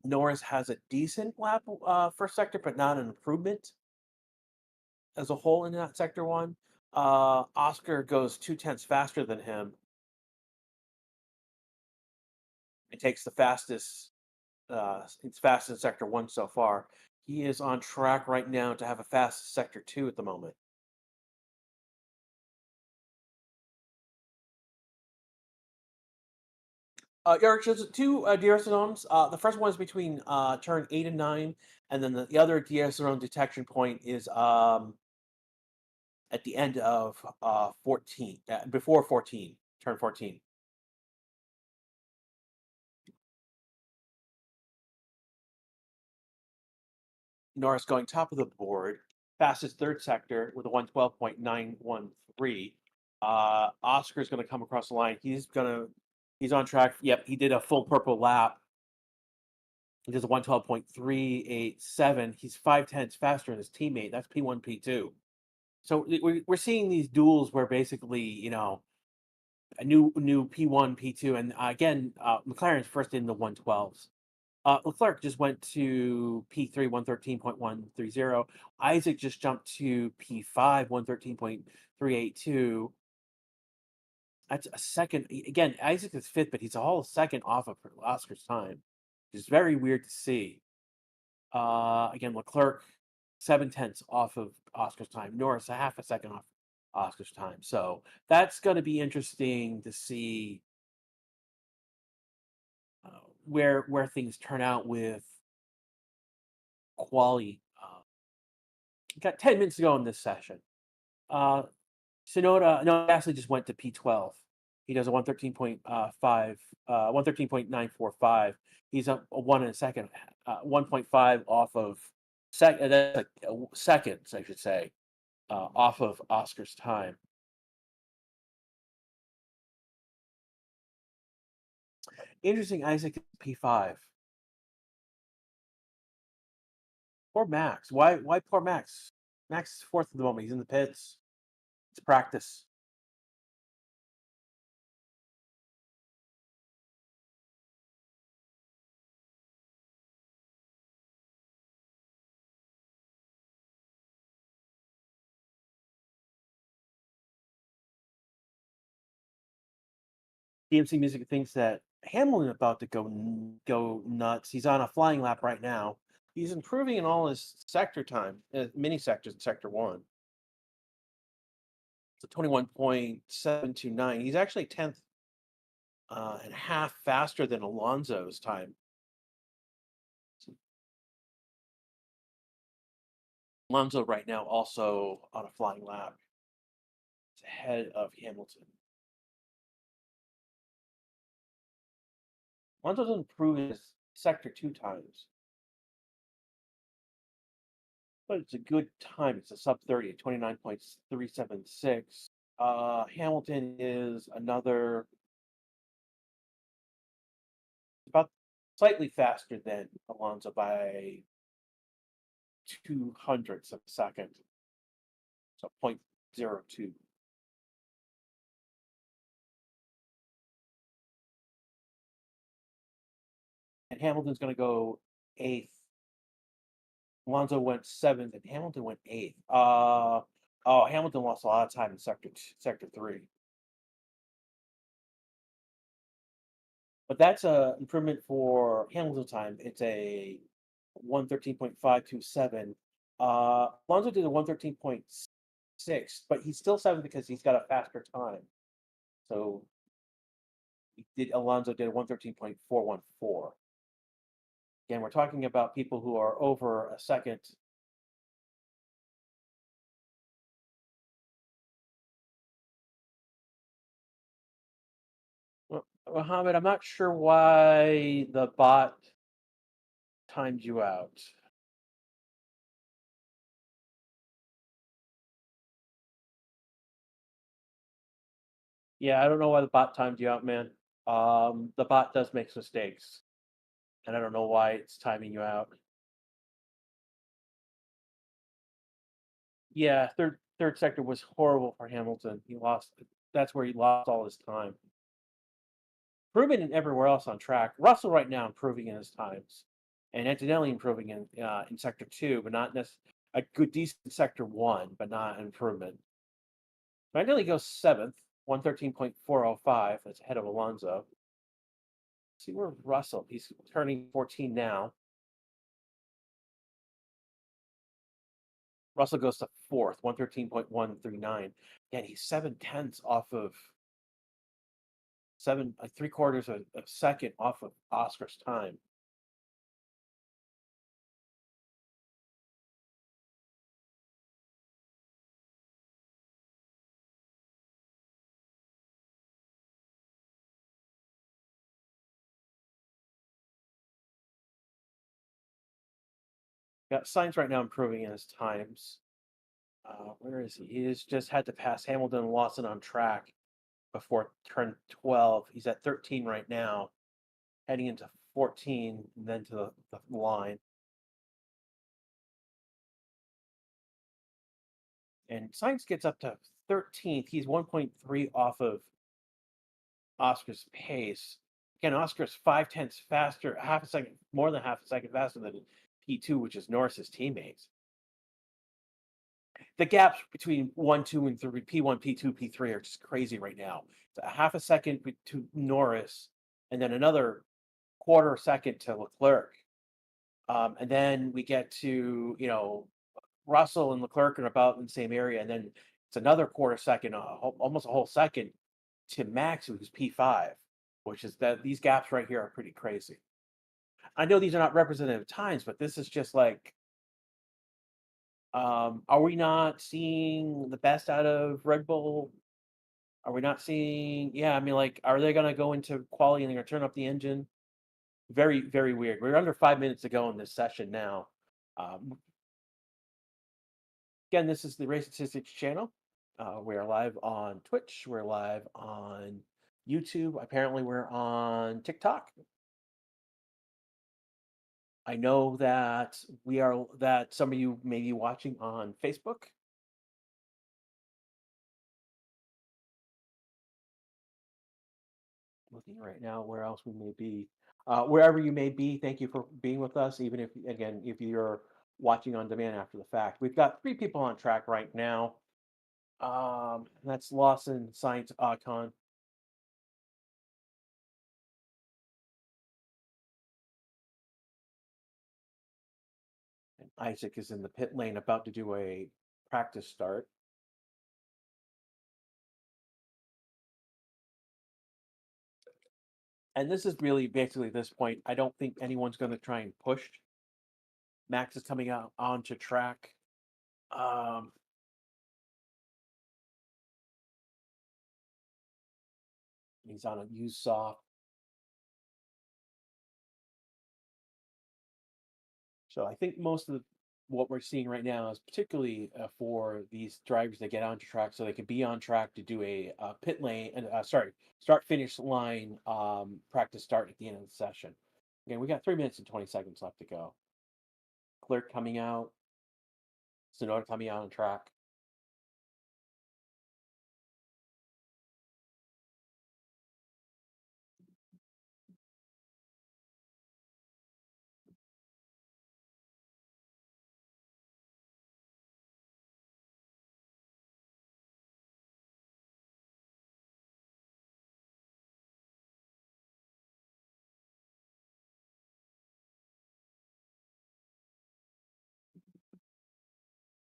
Norris has a decent lap first sector, but not an improvement as a whole in that sector one. Oscar goes 2/10 faster than him. It takes the fastest. It's fastest in sector one so far. He is on track right now to have a fast sector two at the moment. Eric, there's two Deerstones. The first one is between turn 8 and 9, and then the other Deerstone detection point is at the end of 14, before 14, turn 14. Norris going top of the board, fastest third sector with a 112.913. Oscar's going to come across the line. He's on track. Yep, he did a full purple lap. He does a 112.387. He's 5/10 faster than his teammate. That's P1, P2. So we're seeing these duels where basically, a new P1, P2, and again, McLaren's first in the 112s. Leclerc just went to P3, 113.130. Isaac just jumped to P5, 113.382. That's a second. Again, Isaac is fifth, but he's all a second off of Oscar's time, which is very weird to see. Again, Leclerc, 7/10 off of Oscar's time. Norris, a half a second off Oscar's time. So that's going to be interesting to see where things turn out with quality. Got 10 minutes to go in this session. Sonoda, no, actually just went to P12. He does a 113.945. He's up a one in a second, 1.5 off of that's like seconds, I should say, off of Oscar's time. Interesting, Isaac P5. Poor Max. Why poor Max? Max is fourth at the moment. He's in the pits. It's practice. DMC Music thinks that Hamlin about to go nuts. He's on a flying lap right now. He's improving in all his sector time, mini sectors in sector one. It's a 21.729. He's actually 10th and a half faster than Alonso's time. Alonso right now also on a flying lap. It's ahead of Hamilton. Alonso doesn't improve his sector two times, but it's a good time. It's a sub 30, 29.376. Hamilton is another about slightly faster than Alonso by 200ths of a second. So 0.02. And Hamilton's going to go eighth. Alonso went seventh, and Hamilton went eighth. Hamilton lost a lot of time in sector three. But that's a improvement for Hamilton time. It's a 113.527. Alonso did a 113.6, but he's still seventh because he's got a faster time. So Alonso did a 113.414. Again, we're talking about people who are over a second Mohammed, I'm not sure why the bot timed you out. Yeah, I don't know why the bot timed you out, man. The bot does make mistakes, and I don't know why it's timing you out. Yeah, third sector was horrible for Hamilton. He lost. That's where he lost all his time. Improving in everywhere else on track. Russell right now improving in his times, and Antonelli improving in sector two, but not necessarily a good decent sector one, but not an improvement. Antonelli goes seventh, 113.405. That's ahead of Alonso. See where Russell. He's turning 14 now. Russell goes to fourth, 113.139. Again, he's 7/10 off of seven, like three-quarters of a second off of Oscar's time. Got Sainz right now improving in his times. Where is he? He has just had to pass Hamilton and Lawson on track before turn 12. He's at 13 right now, heading into 14, and then to the line. And Sainz gets up to 13th. He's 1.3 off of Oscar's pace. Again, Oscar's 5/10 faster, half a second, more than half a second faster than P2, which is Norris's teammates. The gaps between 1, 2, and 3, P1, P2, P3 are just crazy right now. It's a half a second to Norris, and then another quarter second to Leclerc. And then we get to, Russell and Leclerc are about in the same area, and then it's another quarter second, almost a whole second to Max, who's P5, which is that these gaps right here are pretty crazy. I know these are not representative times, but this is just like, are we not seeing the best out of Red Bull? Are we not seeing? Yeah, I mean, like, are they going to go into quality and they're going to turn up the engine? Very, very weird. We're under 5 minutes to go in this session now. Um, Again, this is the Race Statistics channel. We're live on Twitch. We're live on YouTube. Apparently, we're on TikTok. I know that some of you may be watching on Facebook. Looking right now where else we may be. Wherever you may be, thank you for being with us, even if you're watching on demand after the fact. We've got 3 people on track right now. That's Lawson, Science, Ocon. And Isaac is in the pit lane about to do a practice start. And this is really basically this point. I don't think anyone's going to try and push. Max is coming out onto track. Um, he's on a used soft. So I think most of what we're seeing right now is particularly for these drivers that get onto track, so they can be on track to do a pit lane and start finish line practice start at the end of the session. Again, we got 3 minutes and 20 seconds left to go. Clerk coming out, Sonoda coming out on track.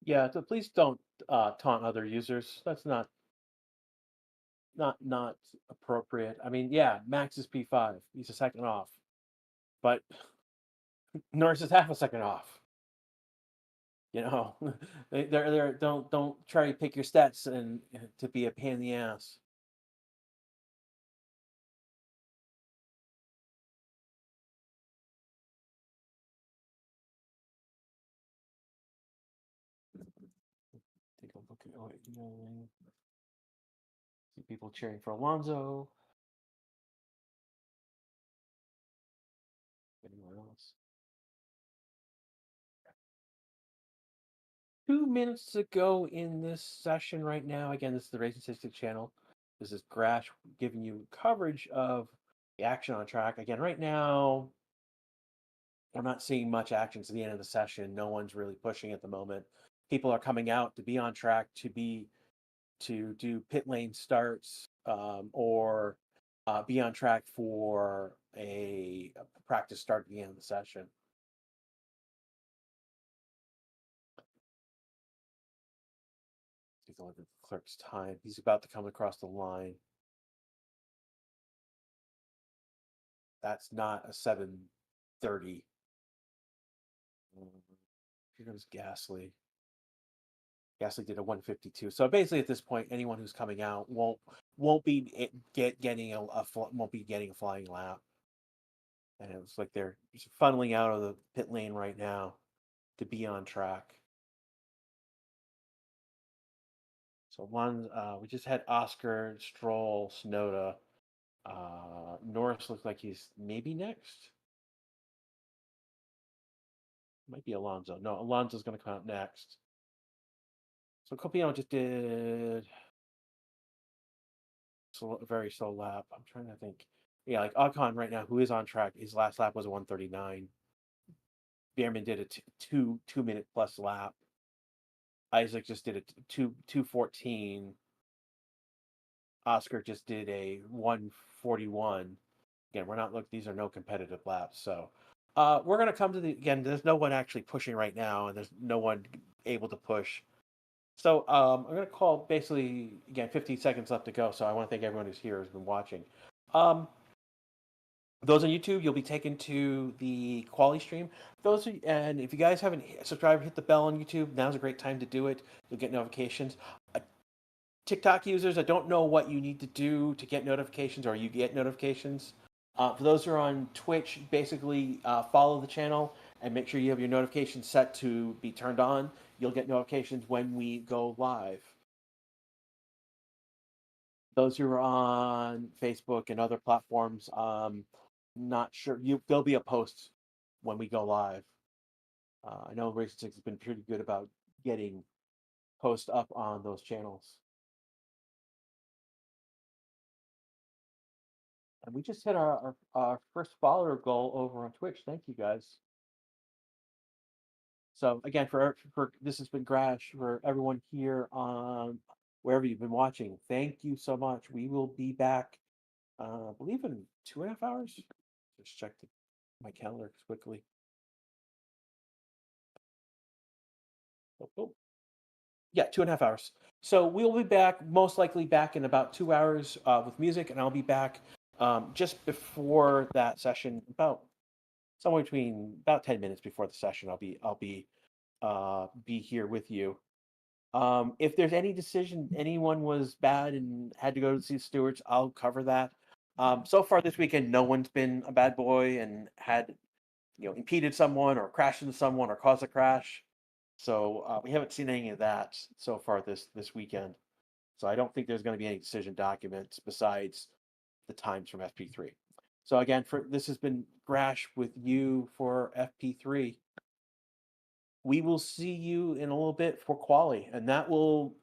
Yeah, so please don't taunt other users. That's not appropriate. I mean, yeah, Max is P5. He's a second off, but Norris is half a second off. You know, they're don't try to pick your stats and to be a pain in the ass. See people cheering for Alonso. Anyone else? 2 minutes to go in this session right now. Again, this is the Racing Statistics channel. This is Grash giving you coverage of the action on track. Again, right now, we're not seeing much action to the end of the session. No one's really pushing at the moment. People are coming out to be on track to do pit lane starts or be on track for a practice start at the end of the session. Take a look at the clerk's time. He's about to come across the line. That's not a 7:30. Here goes Gasly. Gasly did a 1:52. So basically, at this point, anyone who's coming out won't be getting a flying lap. And it looks like they're just funneling out of the pit lane right now to be on track. So we just had Oscar, Stroll, Sonoda. Norris looks like he's maybe next. Might be Alonso. No, Alonso's going to come out next. So Copino just did a very slow lap. I'm trying to think. Yeah, like Ocon right now, who is on track, his last lap was a 1:39. Bierman did a 2 minute plus lap. Isaac just did a 2:14. Oscar just did a 1:41. Again, we're not these are no competitive laps. So we're going to come to again, there's no one actually pushing right now, and there's no one able to push. So I'm going to call basically, again, 15 seconds left to go. So I want to thank everyone who's here who's been watching. Those on YouTube, you'll be taken to the quality stream. And if you guys haven't subscribed, hit the bell on YouTube. Now's a great time to do it. You'll get notifications. TikTok users, I don't know what you need to do to get notifications, or you get notifications. For those who are on Twitch, basically follow the channel and make sure you have your notifications set to be turned on. You'll get notifications when we go live. Those who are on Facebook and other platforms, not sure. There'll be a post when we go live. I know Racing Six has been pretty good about getting posts up on those channels. And we just hit our first follower goal over on Twitch. Thank you guys. So again, for this has been Grash, for everyone here on wherever you've been watching. Thank you so much. We will be back, I believe, in 2.5 hours. Just check my calendar quickly. Oh. Yeah, 2.5 hours. So we'll be back, most likely back in about 2 hours with music, and I'll be back just before that session, about somewhere between about 10 minutes before the session. I'll be here with you. If there's any decision, anyone was bad and had to go to see stewards, I'll cover that. So far this weekend, no one's been a bad boy and had impeded someone or crashed into someone or caused a crash. So we haven't seen any of that so far this weekend. So I don't think there's going to be any decision documents besides the times from FP3. So again, this has been Grash with you for FP3. We will see you in a little bit for quali, and that will,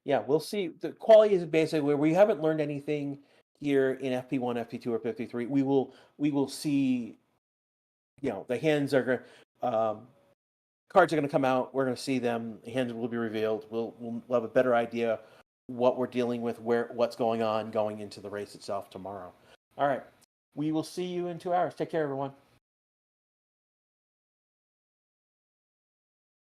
we'll see. The quali is basically where we haven't learned anything here in FP1, FP2, or FP3. We will see. The hands are going. Cards are going to come out. We're going to see them. The hands will be revealed. We'll have a better idea what we're dealing with, what's going on going into the race itself tomorrow. All right. We will see you in 2 hours. Take care, everyone.